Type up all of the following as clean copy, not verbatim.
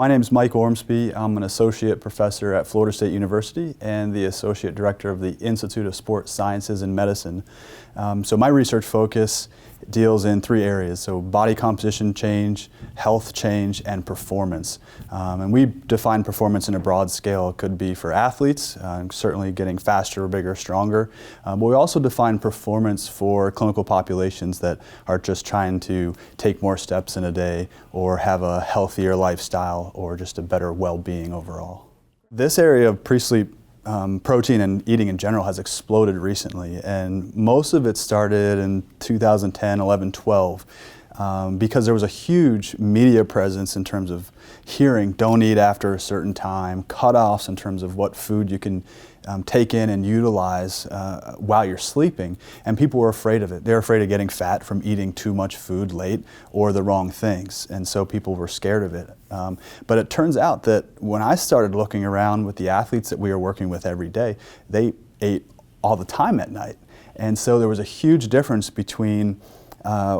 My name is Mike Ormsbee. I'm an associate professor at Florida State University and the associate director of the Institute of Sports Sciences and Medicine. So my research focus deals in three areas, so body composition change, health change, and performance. And we define performance in a broad scale. It could be for athletes, certainly getting faster, bigger, stronger, but we also define performance for clinical populations that are just trying to take more steps in a day or have a healthier lifestyle or just a better well-being overall. This area of pre-sleep protein and eating in general has exploded recently, and most of it started in 2010, 11, 12 because there was a huge media presence in terms of hearing don't eat after a certain time, cutoffs in terms of what food you can take in and utilize while you're sleeping, and people were afraid of it. They're afraid of getting fat from eating too much food late or the wrong things, and so people were scared of it. But it turns out that when I started looking around with the athletes that we were working with every day, they ate all the time at night, and so there was a huge difference between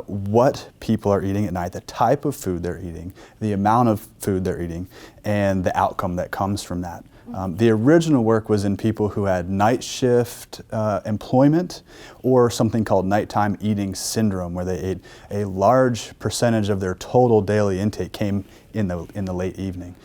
what people are eating at night, the type of food they're eating, the amount of food they're eating, and the outcome that comes from that. The original work was in people who had night shift employment or something called nighttime eating syndrome, where they ate a large percentage of their total daily intake came in the late evening.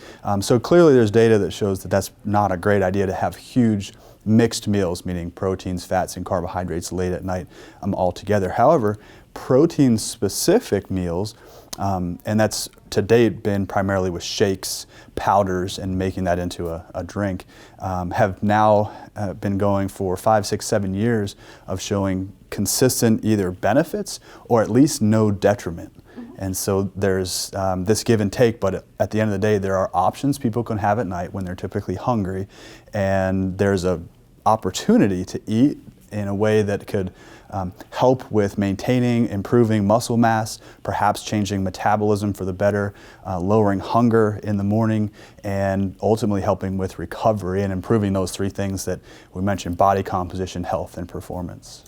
So clearly there's data that shows that that's not a great idea to have huge mixed meals, meaning proteins, fats, and carbohydrates late at night all together. However, protein-specific meals, and that's to date been primarily with shakes, powders, and making that into a drink, have now been going for 5, 6, 7 years of showing consistent either benefits or at least no detriment. And so there's this give and take, but at the end of the day, there are options people can have at night when they're typically hungry, and there's an opportunity to eat in a way that could help with maintaining, improving muscle mass, perhaps changing metabolism for the better, lowering hunger in the morning, and ultimately helping with recovery and improving those three things that we mentioned: body composition, health, and performance.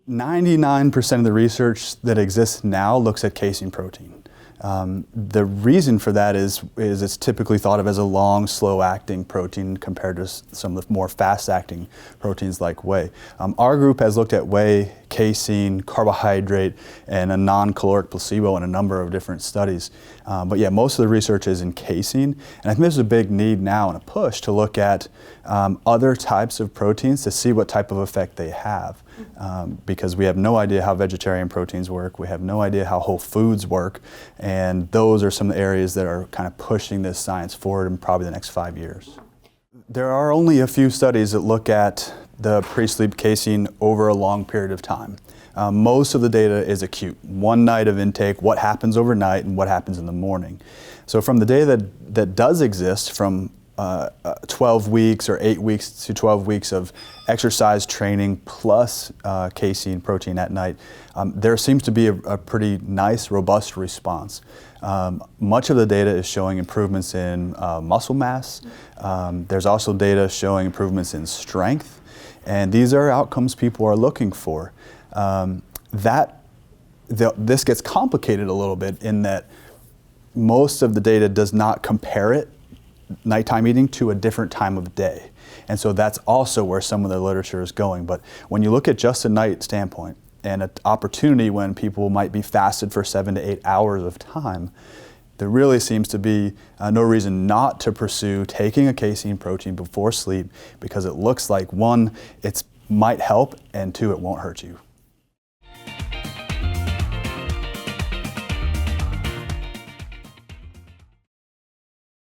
99% of the research that exists now looks at casein protein. The reason for that is it's typically thought of as a long, slow-acting protein compared to some of the more fast-acting proteins like whey. Our group has looked at whey, casein, carbohydrate, and a non-caloric placebo in a number of different studies. But yeah, most of the research is in casein, and I think there's a big need now and a push to look at other types of proteins to see what type of effect they have. Because we have no idea how vegetarian proteins work, we have no idea how whole foods work, and those are some of the areas that are kind of pushing this science forward in probably the next 5 years. There are only a few studies that look at the pre-sleep casein over a long period of time. Most of the data is acute, one night of intake, what happens overnight and what happens in the morning. So from the data that does exist, from 12 weeks or 8 weeks to 12 weeks of exercise training plus casein protein at night, there seems to be a pretty nice, robust response. Much of the data is showing improvements in muscle mass. There's also data showing improvements in strength, and these are outcomes people are looking for. This gets complicated a little bit in that most of the data does not compare it, nighttime eating, to a different time of day. And so that's also where some of the literature is going. But when you look at just a night standpoint and an opportunity when people might be fasted for 7 to 8 hours of time, there really seems to be no reason not to pursue taking a casein protein before sleep, because it looks like, one, it might help, and two, it won't hurt you.